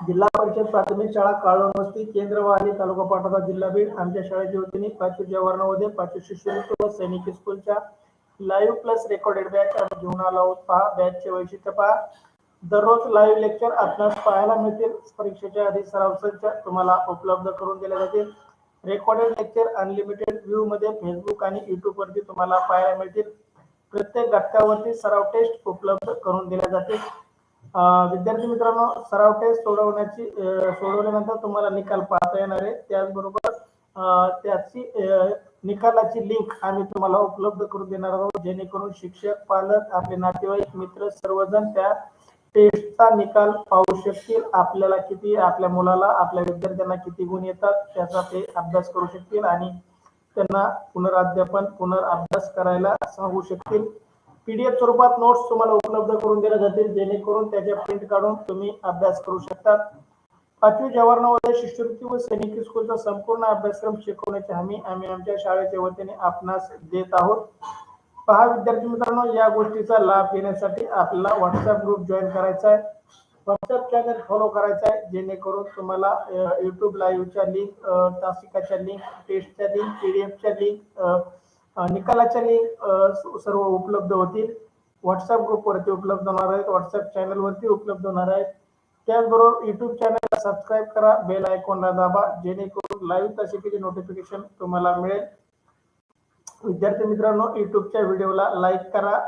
जिल्हा परिषद प्राथमिक शाळा काळवणवस्ती केंद्रवाही तालुका पाटोदा जिल्हा बीड आमच्या शाळेच्या वतीने 5वी जवाहर नवोदय 5वी शिष्यवृत्ती व सैनिक स्कूलच्या लाईव्ह प्लस रेकॉर्डेड बॅच आम्ही घेऊन आलो आहोत। पहा बॅचचे वैशिष्ट्य पहा। दररोज लाईव्ह लेक्चर आपल्याला पाहायला मिळतील। परीक्षेच्या आधी सराव संच तुम्हाला उपलब्ध करून दिले जातील। रेकॉर्डेड लेक्चर अनलिमिटेड व्ह्यू मध्ये फेसबुक आणि युट्यूब वरती तुम्हाला पाहायला मिळतील। प्रत्येक घटकावरती सराव टेस्ट उपलब्ध करून दिल्या जातील। विद्यार्थी मित्रांनो, सराव टेस्ट सोडवल्यानंतर तुम्हाला निकाल पाहता येणार आहे। त्याचबरोबर त्याची निकालाची लिंक आम्ही तुम्हाला उपलब्ध करून देणार आहोत, जेणेकरून शिक्षक, पालक, आपले नातेवाईक, मित्र सर्वजण त्या टेस्टचा निकाल पाहू शकतील। आपल्याला किती, आपल्या मुलाला, आपल्या विद्यार्थ्यांना किती गुण येतात त्याचा ते अभ्यास करू शकतील आणि त्यांना पुनराभ्यास करायला सांगू शकतील। पीडीएफ स्वरूपात नोट्स तुम्हाला उपलब्ध करून दिल्या जातील, जेणेकरून त्याच्या प्रिंट काढून तुम्ही अभ्यास करू शकता। 5वी जवाहर नवोदय शिष्यवृत्ती व सैनिक स्कूलचा संपूर्ण अभ्यासक्रम शिकवण्याची हमी आम्ही आमच्या शाळेच्या वतीने आपणास देत आहोत। पहा विद्यार्थी मित्रांनो, या गोष्टीचा लाभ घेण्यासाठी आपल्याला व्हॉट्सअप ग्रुप जॉईन करायचा आहे, व्हॉट्सअप चॅनल फॉलो करायचा आहे, जेणेकरून तुम्हाला युट्यूब लाईव्हच्या लिंक, तासिकाच्या लिंक, टेस्टच्या लिंक, पीडीएफच्या लिंक, निकालाच्या लिंक सर्व उपलब्ध होतील। व्हॉट्सअप ग्रुप वरती उपलब्ध होणार आहेत, व्हॉट्सअप चॅनल वरती उपलब्ध होणार आहेत। त्याचबरोबर युट्यूब चॅनलला सबस्क्राईब करा, बेल आयकॉनला दाबा, जेणेकरून लाईव्ह तासिकेचे नोटिफिकेशन तुम्हाला मिळेल। विद्यार्थी मित्रांनो, युट्यूबच्या व्हिडिओला लाईक करा,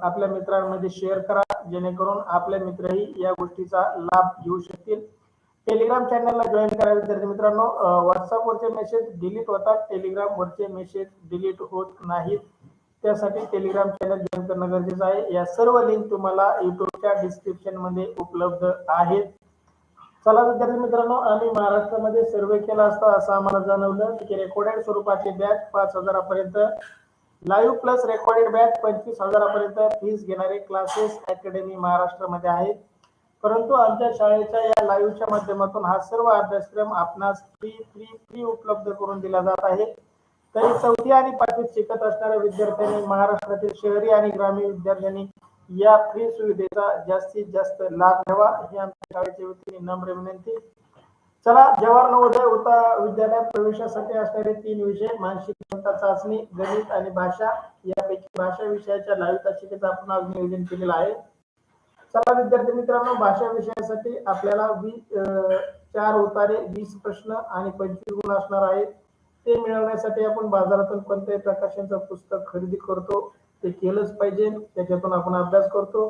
आपल्या मित्रांमध्ये शेअर करा, जेणेकरून आपले मित्रही या गोष्टीचा लाभ घेऊ शकतील। टेलिग्राम चॅनलला जॉईन करा विद्यार्थी मित्रांनो। व्हॉट्सअप वरचे मेसेज डिलीट होतात, टेलिग्राम वरचे मेसेज डिलीट होत नाहीत। त्यासाठी टेलिग्राम चॅनल जॉईन करणं गरजेचं आहे। या सर्व लिंक तुम्हाला युट्यूबच्या डिस्क्रिप्शन मध्ये उपलब्ध आहेत। चला विद्यार्थी मित्रांनो, आम्ही महाराष्ट्रामध्ये सर्वे केला असता असं आम्हाला जाणवलं की रेकॉर्डेड स्वरूपाची बॅच 5,000 पर्यंत, लाईव्ह प्लस रेकॉर्डेड बॅच 25,000 पर्यंत फीस घेणारे क्लासेस अकॅडमी महाराष्ट्रामध्ये आहेत। परंतु आमच्या शाळेच्या या लाईव्हच्या माध्यमातून हा सर्व अभ्यासक्रम आपणास फ्री उपलब्ध करून दिला जात आहे। तरी 4थी आणि 5वीत शिकत असणाऱ्या विद्यार्थ्यांनी, महाराष्ट्रातील शहरी आणि ग्रामीण विद्यार्थ्यांनी या फ्री सुविधेचा जास्तीत जास्त लाभ घ्यावा, ही आमच्या शाळेच्या वतीने नम्र विनंती। चला, जवाहर नवोदय विद्यालयात प्रवेशासाठी असणारे 3 विषय, मानसिक क्षमता चाचणी, गणित आणि भाषा, यापैकी भाषा विषयाच्या लाईव्ह तासिकेचं आपण आज नियोजन केलेलं आहे। चला विद्यार्थी मित्रांनो, भाषा विषयासाठी आपल्याला 4 उतारे, 20 प्रश्न आणि 25 गुण असणार आहेत। ते मिळवण्यासाठी आपण बाजारातून कोणत्याही प्रकाशनचं पुस्तक खरेदी करतो, ते केलंच पाहिजे, त्याच्यातून आपण अभ्यास करतो।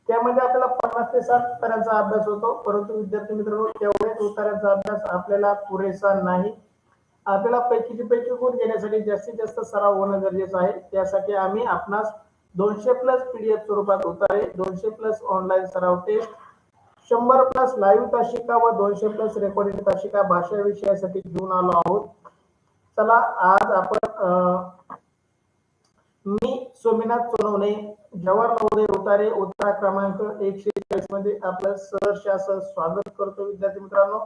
त्यामध्ये आपल्याला 50 ते 60 उताऱ्यांचा अभ्यास होतो, परंतु विद्यार्थी मित्रांनो, तेवढ्याच उताऱ्यांचा अभ्यास आपल्याला पुरेसा नाही। आपल्याला पैकीचे पैकी गुण घेण्यासाठी जास्तीत जास्त सराव होणं गरजेचं आहे। त्यासाठी आम्ही आपणास 200 प्लस पीडीएफ स्वरूपात उतारे, 200 प्लस ऑनलाईन सराव टेस्ट, 100 प्लस लाईव्ह तासिका व 200 प्लस रेकॉर्डिंग तासिका भाषा विषयासाठी घेऊन आलो आहोत। चला, आज आपण मी सोमनाथ सोनवणे, जवाहर नवोदय उतारे, उतारा क्रमांक 140 मध्ये आपलं सहर्ष असं स्वागत करतो। विद्यार्थी मित्रांनो,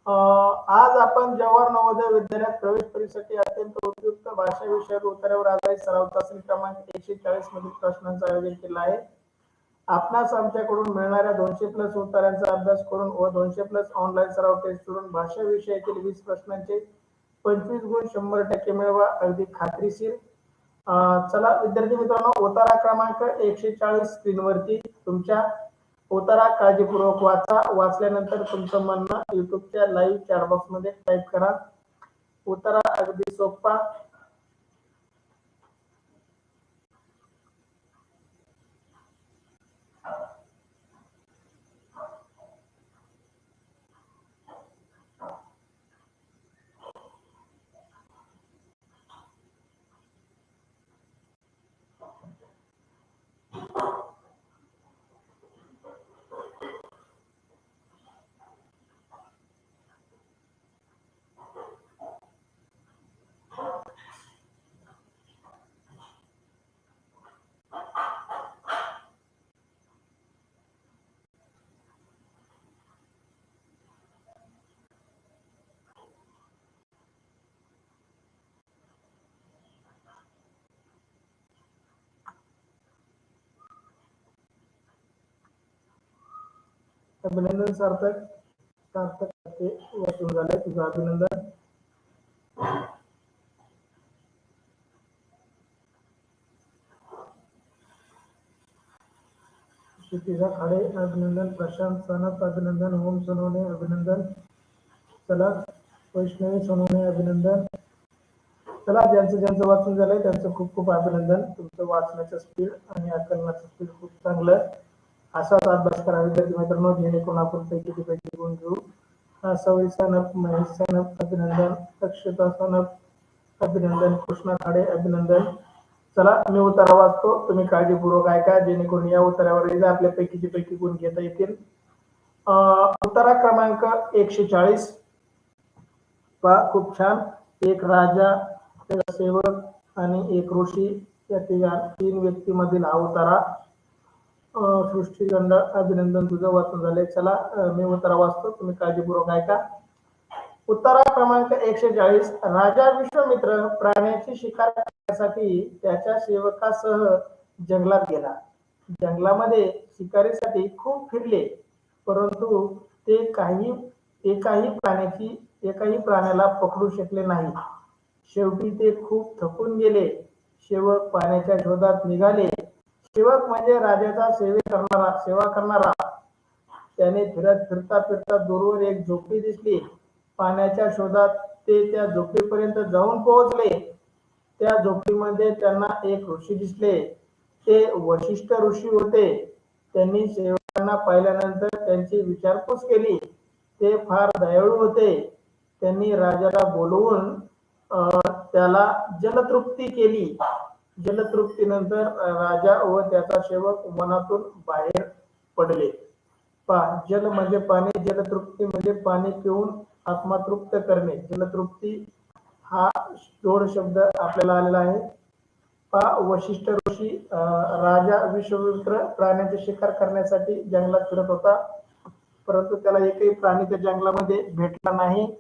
आज आपण जवाहर नवोदय विद्यालयात प्रवेश परीक्षेसाठी अत्यंत उपयुक्त भाषा विषयावर उतार्यावर आधारित सराव चाचणी क्रमांक 140 मधील प्रश्नांचं आयोजन केलं आहे। आपणास आमच्याकडून मिळणाऱ्या 200 प्लस उत्तरांचा अभ्यास करून व 200 प्लस ऑनलाईन सराव टेस्ट करून भाषा विषयातील 20 प्रश्नांचे 25 गुण 100% मिळवा, अगदी खात्रीशीर। चला विद्यार्थी मित्रांनो, उतारा क्रमांक 140 स्क्रीनवरती तुमच्या उतारा काळजीपूर्वक वाचा, वाचल्यानंतर तुमचं म्हणणं युट्यूबच्या लाईव्ह चॅट बॉक्स मध्ये टाईप करा। उतारा अगदी सोपा, अभिनंदन सार्थक। सार्थक ते वाचून झालंय, तुझं अभिनंदन. क्षितिजा खाडे अभिनंदन, प्रशांत सानप अभिनंदन, ओम सोनवणे अभिनंदन, चला वैष्णवी सोनवणे अभिनंदन. चला ज्यांचं ज्यांचं वाचून झालंय त्यांचं खूप खूप अभिनंदन. तुमचं वाचण्याचं स्पीड आणि आकलनाचं स्पीड खूप चांगलं. असाच अभ्यास करा विद्यार्थी मित्रांनो, जेणेकरून आपण पैकी गुण घेऊ. सवय सानप, महेश सानप अभिनंदन, अक्षता सानप अभिनंदन, कृष्णा खाडे अभिनंदन. चला मी उत्तर वाचतो, तुम्ही काळजीपूर्वक ऐका जेणेकरून या उत्तरावर आपल्या पैकी गुण घेता येतील. उत्तरा क्रमांक 140 पहा, खूप छान. एक राजा, त्याचा सेवक आणि एक ऋषी या तीन व्यक्तीमधील हा उतारा. सृष्टीगंड अभिनंदन, तुझं वाचून झाले. चला मी उत्तरा वाचतो, तुम्ही काळजीपूर्वक ऐका. उत्तरा क्रमांक 140 राजा विश्वामित्र प्राण्याची शिकार करण्यासाठी त्याच्या सेवकासह जंगलात गेला. जंगलामध्ये शिकारीसाठी खूप फिरले, परंतु ते एकाही प्राण्याला पकडू शकले नाही. शेवटी ते खूप थकून गेले. सेवक पाण्याच्या शोधात निघाले. सेवक म्हणजे राजाचा सेवा करणारा. त्याने फिरता दूरवर एक झोपडी दिसली. पाण्याच्या शोधात ते त्या झोपडीपर्यंत जाऊन पोहोचले. त्या झोपडीमध्ये त्यांना एक ऋषी दिसले. ते वशिष्ठ ऋषी होते. त्यांनी सेवकांना पाहिल्यानंतर त्यांची विचारपूस केली. ते फार दयाळू होते. त्यांनी राजाला बोलवून त्याला जलतृप्ती केली. जलतृप्तीनंतर राजा व त्याचा सेवक वनातून बाहेर पडले. जल म्हणजे पाणी, जलतृप्ती म्हणजे पाणी पिऊन आत्मा तृप्त करणे. जलतृप्ती हा जोड शब्द आपल्याला आलेला आहे. वशिष्ठ ऋषी राजा विश्वामित्र प्राण्याची शिकार करण्यासाठी जंगलात फिरत होता, परंतु त्याला एकही प्राणी त्या जंगलामध्ये भेटला नाही.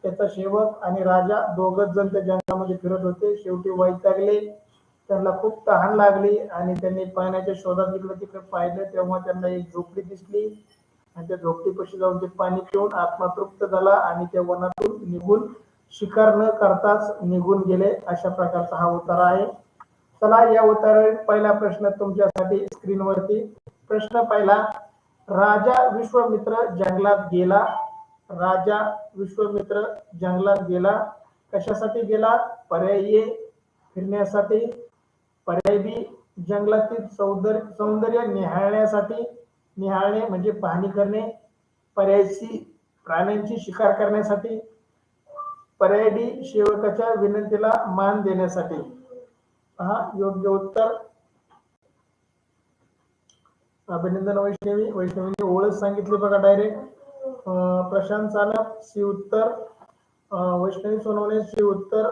त्याचा सेवक आणि राजा दोघच जण त्या जंगलामध्ये फिरत होते. शेवटी वैतागले, त्यांना खूप तहान लागली आणि त्यांनी पाण्याच्या शोधात इकडे तिकडे पाहिलं. तेव्हा त्यांना एक झोपडी दिसली आणि त्या झोपडीपाशी जाऊन ते पाणी पिऊन आत्मा तृप्त झाला आणि त्या वनातून निघून शिकार न करताच निघून गेले. अशा प्रकारचा हा उतारा आहे. चला या उत्तरावरील पहिला प्रश्न तुमच्यासाठी स्क्रीनवरती. प्रश्न पहिला, राजा विश्वामित्र जंगलात गेला. राजा विश्वामित्र जंगलात गेला. कशासाठी गेला? पर्याय ए फिरण्यासाठी, पर्याय बी जंगलातील सौंदर्य निहाळण्यासाठी, निहाळणे म्हणजे पाहणी करणे, पर्याय सी प्राण्यांची शिकार करण्यासाठी, पर्याय डी सेवकाच्या विनंतीला मान देण्यासाठी. पहा योग्य उत्तर. अभिनंदन वैष्णवी. वैष्णवीने ओळख सांगितली बघा डायरेक्ट. प्रशांत सानप सी उत्तर, वैष्णवी सोनवणे सी उत्तर,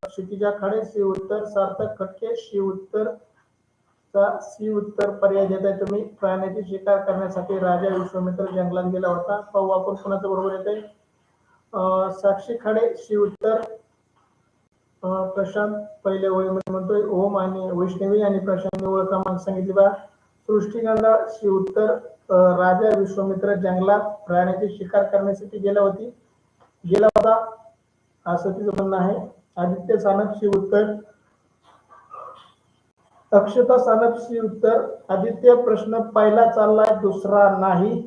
क्षितिजा खाडे सी उत्तर, सार्थक खटके सी उत्तर. सी उत्तर पर्याय देताय तुम्ही. प्राण्याची शिकार करण्यासाठी राजा विश्वामित्र जंगलात गेला होता. वापर कोणाचं बरोबर येते? साक्षी खाडे सी उत्तर. प्रशांत पहिल्या ओळीमध्ये म्हणतोय ओम आणि वैष्णवी आणि प्रशांतने ओळख क्रमांक सांगितली बा. सृष्टीगंध सी उत्तर. राजा विश्वामित्र जंगलात प्राण्याची शिकार करण्यासाठी गेला होता असं तिचं म्हणणं आहे. आदित्य सानप सी उत्तर. अक्षता सानप सी उत्तर. आदित्य प्रश्न पहिला चाललाय, दुसरा नाही.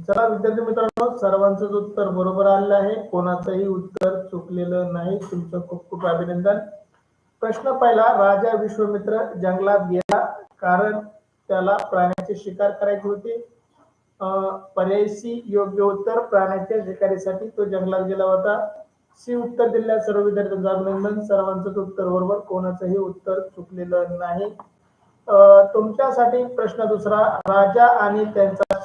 चला विद्यार्थी मित्रांनो, सर्वांचं उत्तर बरोबर आलेलं आहे. कोणाचंही उत्तर चुकलेलं नाही. तुमचं खूप खूप अभिनंदन. प्रश्न पहिला, राजा विश्वामित्र जंगलात गेला कारण त्याला प्राण्याची शिकार करायची होती. पर्याय सी योग्य उत्तर. प्राण्याच्या शिकारीसाठी तो जंगलात गेला होता. सी उत्तर दिलेल्या सर्व विद्यार्थ्यांचं अभिनंदन. सर्वांचं उत्तर बरोबर, कोणाचंही उत्तर चुकलेलं नाही. तुमच्यासाठी प्रश्न दुसरा, राजा आणि त्यांचा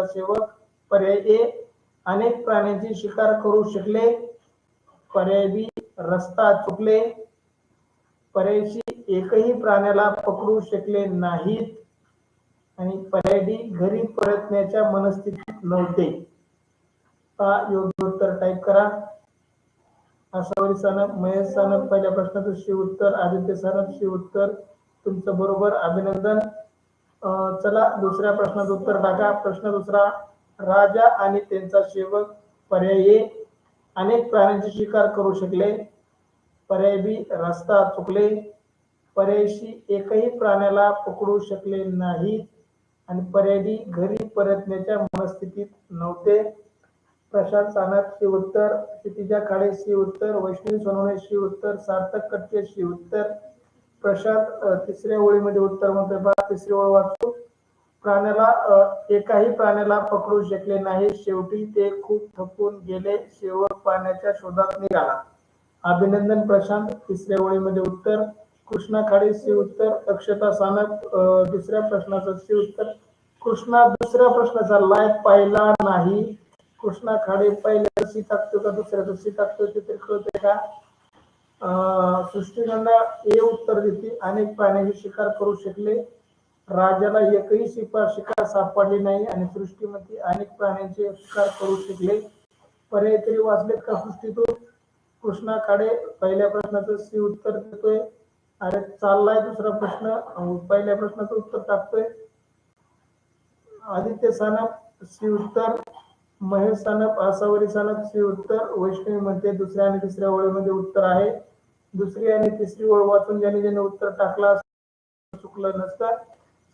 सेवक. पर्याय ए अनेक प्राण्यांची शिकार करू शकले, पर्याय बी रस्ता चुकले, पर्याय सी एकही प्राण्याला पकडू शकले नाहीत आणि पर्याय डी घरी परतण्याच्या मनस्थितीत नव्हते. योग्य उत्तर टाईप करा. आसावरी सानप, महेश सानप पहिल्या प्रश्नाचं शी उत्तर, आदित्य सानप शी उत्तर. तुमचं बरोबर, अभिनंदन. चला दुसऱ्या प्रश्नाचं उत्तर टाका. प्रश्न दुसरा, राजा आणि त्यांचा सेवक पर्याय ए अनेक प्राण्यांची शिकार करू शकले, पर्याय बी रस्ता चुकले, पर्याय सी एकही प्राण्याला पकडू शकले नाही आणि पर्याय डी घरी परतण्याच्या मनस्थितीत नव्हते. प्रशांत सानप सी उत्तर, क्षितिजा खाडे सी उत्तर, वैष्णवी सोनवणे सी उत्तर, सार्थक कटके सी उत्तर. प्रशांत तिसऱ्या ओळीमध्ये उत्तर म्हणतोय बा, तिसरी ओळ वाचू. एकाही प्राण्याला पकडू शकले नाही, शेवटी ते खूप थकून गेले, शेवट पाण्याच्या शोधात निघाला. अभिनंदन प्रशांत. तिसऱ्या ओळीमध्ये उत्तर. कृष्णा खाडे सी उत्तर, अक्षता सानप दुसऱ्या प्रश्नाचं सी उत्तर. कृष्णा दुसऱ्या प्रश्नाचा लाईव्ह पाहिला नाही. कृष्णा खाडे पहिल्या सी टाकतो का दुसऱ्या सी टाकतो ते तरी कळतंय का? सृष्टीखंड ए उत्तर देते, अनेक प्राण्यांची शिकार करू शकले, राजाला एकही शिकार सापडली नाही आणि सृष्टीमध्ये अनेक प्राण्यांचे शिकार करू शकले. पर्याय तरी वाचलेत का सृष्टीतून? कृष्णा खाडे पहिल्या प्रश्नाचं सी उत्तर देतोय. अरे चाललाय दुसरा प्रश्न, पहिल्या प्रश्नाचं उत्तर टाकतोय. आदित्य सानप सी उत्तर, महेश सानप, आसावरी सानप सी उत्तर. वैष्णवी म्हणते दुसऱ्या आणि तिसऱ्या ओळीमध्ये उत्तर आहे. दुसरी आणि तिसरी ओळ वाचून ज्याने उत्तर टाकला चुकलं नसतं.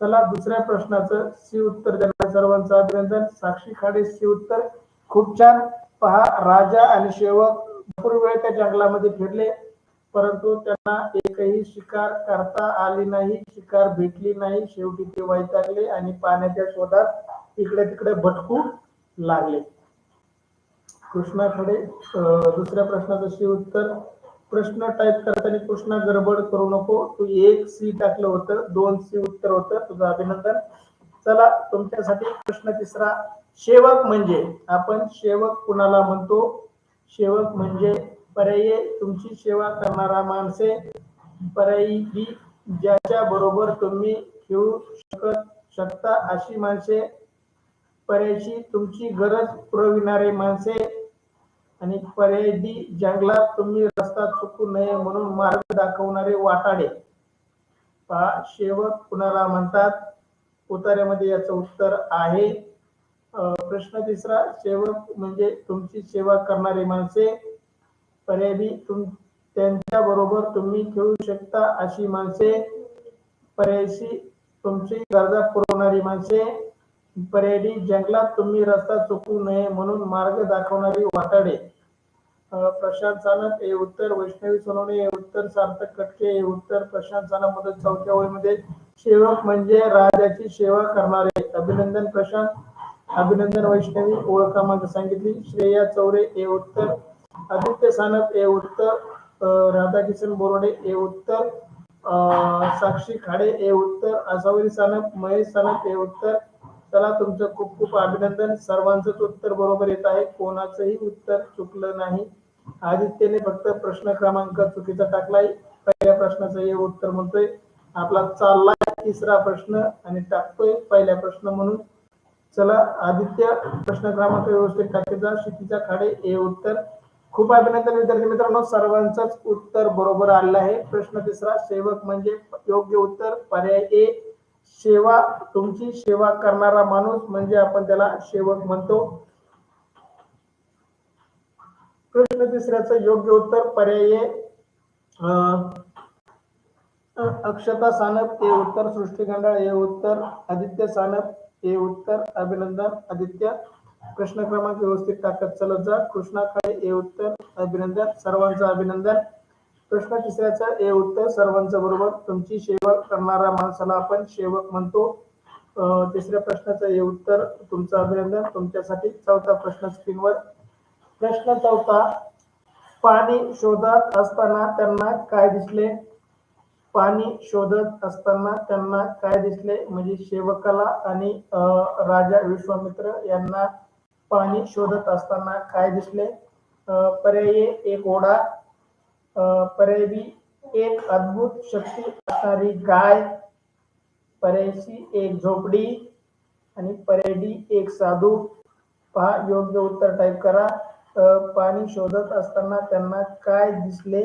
चला दुसऱ्या प्रश्नाचं सी उत्तर देणाऱ्या सर्वांचं अभिनंदन. साक्षी खाडे सी उत्तर, खूप छान. पहा, राजा आणि सेवक भरपूर वेळ त्या जंगलामध्ये फिरले, परंतु त्यांना एकही शिकार करता आली नाही, शिकार भेटली नाही, शेवटी ते वैतागले आणि पाण्याच्या शोधात इकडे तिकडे भटकू लागले. कृष्णा खाडे दुसऱ्या प्रश्नाचं सी उत्तर. प्रश्न टाईप करताना कृष्णा गडबड करू नको, तू एक सी टाकलं होतं, 2 सी उत्तर होतं, तुझं अभिनंदन. चला तुमच्यासाठी प्रश्न तिसरा, सेवक म्हणजे आपण सेवक कुणाला म्हणतो? सेवक म्हणजे पर्याय तुमची सेवा करणारा माणसे, पर्याय बी ज्याच्या बरोबर तुम्ही खेळू शकता अशी माणसे, पर्याय सी तुमची गरज पुरविणारे माणसे आणि पर्याय डी जंगलात तुम्ही रस्ता चुकू नये म्हणून मार्ग दाखवणारे वाटाडे. पहा, सेवक कुणाला म्हणतात? उतार्यामध्ये याचं उत्तर आहे. प्रश्न तिसरा, सेवक म्हणजे तुमची सेवा करणारी माणसे, पर्याय बी त्यांच्या बरोबर तुम्ही खेळू शकता अशी माणसे, पर्याय सी तुमची गरजा पुरवणारी माणसे, पर्याय डी जंगलात तुम्ही रस्ता चुकू नये म्हणून मार्ग दाखवणारी वाटाडे. प्रशांत सानप हे उत्तर, वैष्णवी सोनवणे हे उत्तर, सार्थक कटके हे उत्तर. प्रशांत सानप मध्ये चौथ्या ओळीमध्ये सेवक म्हणजे राजाची सेवा करणारे. अभिनंदन प्रशांत. अभिनंदन वैष्णवी. ओळख क्रमांक सांगितली. श्रेया चौरे हे उत्तर, आदित्य सानप हे उत्तर, राधाकिशन बोर्डे हे उत्तर, साक्षी खाडे हे उत्तर, आसावरी सानप, महेश सानप हे उत्तर. चला तुमचं खूप खूप अभिनंदन, सर्वांचंच उत्तर बरोबर येत आहे, कोणाचंही उत्तर चुकलं नाही. आदित्यने फक्त प्रश्न क्रमांक चुकीचा टाकलाय, पहिल्या प्रश्नाचं हे उत्तर म्हणतोय. आपला चाललाय तिसरा प्रश्न आणि टाकतोय पहिल्या प्रश्न म्हणून. चला आदित्य प्रश्न क्रमांक व्यवस्थित टाकायचा. क्षितिजा खाडे हे उत्तर. खूप अभिनंदन विद्यार्थी मित्रांनो, सर्वांचंच उत्तर बरोबर आलेलं आहे. प्रश्न तिसरा, सेवक म्हणजे योग्य उत्तर पर्याय ए, सेवा तुमची सेवा करणारा माणूस म्हणजे आपण त्याला सेवक म्हणतो. प्रश्न तिसऱ्याचं योग्य उत्तर पर्याय अक्षता सानप हे उत्तर, सृष्टी खंडाळ हे उत्तर, आदित्य सानप हे उत्तर. अभिनंदन आदित्य. प्रश्न क्रमांक व्यवस्थित टाकत चलत जा. कृष्णा खाडे हे उत्तर. अभिनंदन, सर्वांचं अभिनंदन. प्रश्न तिसऱ्याचं हे उत्तर सर्वांचं बरोबर. तुमची सेवा करणारा माणसाला आपण सेवक म्हणतो. तिसऱ्या प्रश्नाचं हे उत्तर. तुमचं अभिनंदन. तुमच्यासाठी चौथा प्रश्न स्क्रीनवर. प्रश्न चौथा, पाणी शोधत असताना त्यांना काय दिसले? पाणी शोधत असताना त्यांना काय दिसले म्हणजे सेवकाला आणि राजा विश्वामित्र यांना पाणी शोधत असताना काय दिसले? पर्याय एक ओढा, पर्याय बी एक अद्भुत शक्ती असणारी गाय, पर्याय सी एक झोपडी आणि पर्याय डी एक साधू. पहा, योग्य उत्तर टाईप करा. पाणी शोधत असताना त्यांना काय दिसले,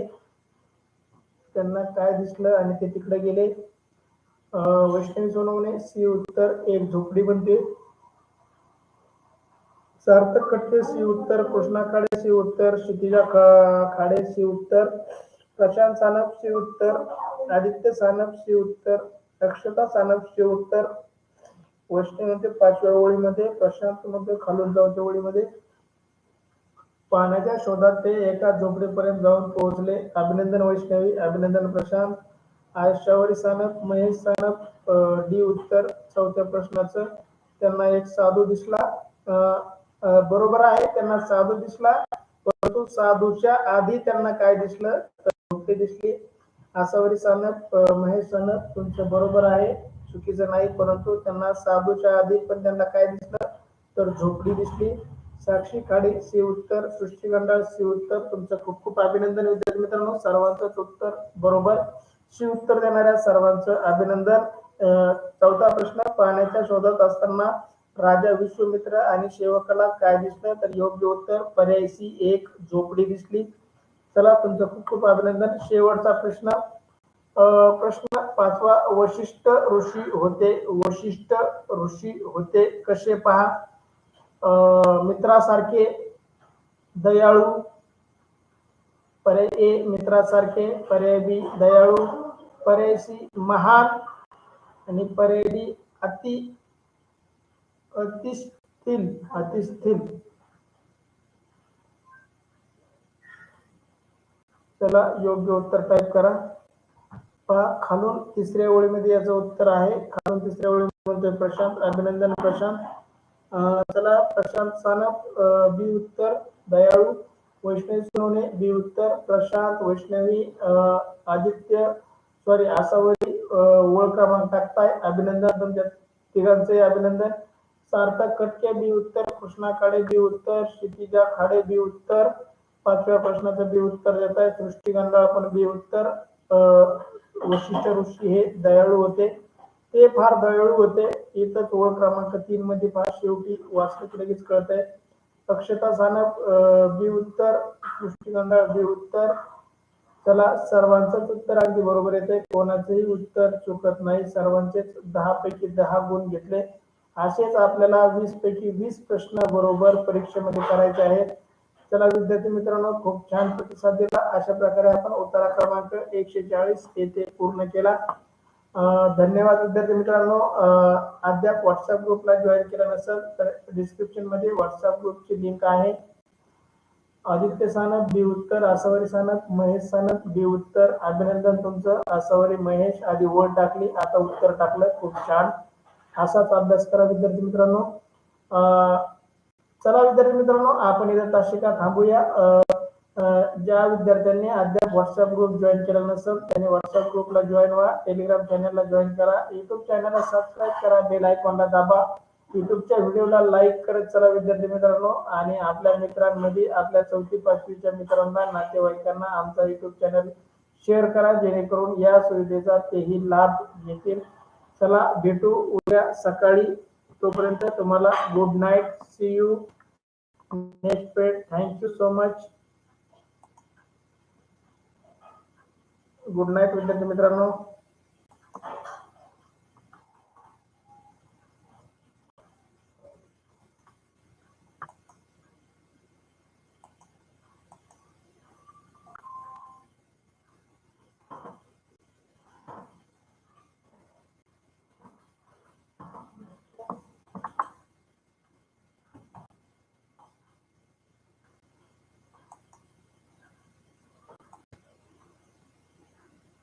त्यांना काय दिसलं आणि ते तिकडे गेले? वैष्णवी सोनवणे सी उत्तर, एक झोपडी बनते. सार्थक खटके सी उत्तर, कृष्णा खाडे सी उत्तर, क्षितिजा खाडे सी उत्तर, प्रशांत सानप सी उत्तर, आदित्य सानप सी उत्तर, अक्षता सानप सी उत्तर. वैष्णवीमध्ये 5व्या ओळीमध्ये, प्रशांत मध्ये खालून 4थ्या ओळीमध्ये, पाण्याच्या शोधात ते एका झोपडीपर्यंत जाऊन पोहोचले. अभिनंदन वैष्णवी, अभिनंदन प्रशांत. आयशावरी सानप, महेश सानप डी उत्तर 4थ्या प्रश्नाचं. त्यांना एक साधू दिसला. बरोबर आहे, त्यांना साधू दिसला, परंतु साधूच्या आधी त्यांना काय दिसलं तर झोपडी दिसली. आसावरी सानप, महेश सानप तुमचं बरोबर आहे, चुकीचं नाही, परंतु त्यांना साधूच्या आधी पण त्यांना काय दिसलं तर झोपडी दिसली. साक्षी खाडे सी उत्तर, सृष्टी गंडाळ सी उत्तर. तुमचं खूप खूप अभिनंदन विद्यार्थी मित्रांनो, सर्वांचं उत्तर बरोबर. शी उत्तर देणाऱ्या सर्वांचं अभिनंदन. 4था प्रश्न, पाण्याच्या शोधात असताना राजा विश्वामित्र आणि सेवकाला काय दिसलं तर योग्य उत्तर पर्याय सी, एक झोपडी दिसली. चला, तुमचं खूप खूप अभिनंदन. शेवटचा प्रश्न, प्रश्न 5वा, वशिष्ठ ऋषी होते, वशिष्ठ ऋषी होते कसे पहा. मित्रासारखे, दयाळू, पर्याय ए मित्रासारखे, पर्याय बी दयाळू, पर्याय सी महान आणि पर्याय डी अतिस्थिल, अतिस्थिल. चला, योग्य उत्तर टाईप करा. पहा, खालून 3ऱ्या ओळीमध्ये याचं उत्तर आहे. खालून 3ऱ्या ओळीमध्ये प्रशांत, अभिनंदन प्रशांत. चला, प्रशांत सानप बी उत्तर, दयाळू. वैष्णवी सोनवणे बी उत्तर, प्रशांत, वैष्णवी, आदित्य आसावरी ओळख क्रमांक टाकताय. अभिनंदन, तुमच्या तिघांचे अभिनंदन. सार्थक खटके बी उत्तर, कृष्णा खाडे बी उत्तर, क्षितिजा खाडे बी उत्तर. 5व्या प्रश्नाचं बी उत्तर देत आहे. सृष्टी गंडाळ पण बी उत्तर. वशिष्ठ ऋषी हे दयाळू होते, ते फार दयाळू होते. इथंच ओळख क्रमांक 3 मध्ये फार शेवटी वाचलं लगेच कळत आहे. अक्षता सानप बी उत्तर, सृष्टी गंडाळ बी उत्तर. चला, सर्वांचंच उत्तर अगदी बरोबर येते, कोणाचंही उत्तर चुकत नाही. सर्वांचेच 10 पैकी 10 गुण घेतले. असेच आपल्याला 20 पैकी 20 प्रश्न बरोबर परीक्षेमध्ये करायचे आहेत. चला विद्यार्थी मित्रांनो, खूप छान प्रतिसाद दिला. अशा प्रकारे आपण उत्तर क्रमांक 140 येथे पूर्ण केला. धन्यवाद विद्यार्थी मित्रांनो. अद्याप व्हॉट्सअप ग्रुपला जॉईन केलं नसेल तर डिस्क्रिप्शन मध्ये व्हॉट्सअप ग्रुपची लिंक आहे. आदित्य सानप बी उत्तर, आसावरी सानप, महेश सानप बी उत्तर. अभिनंदन तुमचं. आसावरी, महेश आधी ओळ टाकली, आता उत्तर टाकलं, खूप छान. असाच अभ्यास करा विद्यार्थी मित्रांनो. चला विद्यार्थी मित्रांनो, आपण इथं तासिका थांबूया. ज्या विद्यार्थ्यांनी अद्याप व्हॉट्सअप ग्रुप जॉईन केला नसेल त्यांनी व्हॉट्सअप ग्रुपला जॉईन व्हा, टेलिग्राम चॅनलला जॉईन करा, युट्यूब चॅनलला सबस्क्राईब करा, बेल आयकॉनला दाबा, युट्यूबच्या व्हिडिओला लाईक करत चला विद्यार्थी मित्रांनो. आणि आपल्या मित्रांमध्ये, आपल्या 4थी 5वीच्या मित्रांना, नातेवाईकांना आमचा युट्यूब चॅनल शेअर करा, जेणेकरून या सुविधेचा तेही लाभ घेतील. चला, भेटू उद्या सकाळी. तोपर्यंत तुम्हाला good night. See you next पेड. Thank you so much. Good night विद्यार्थी मित्रांनो.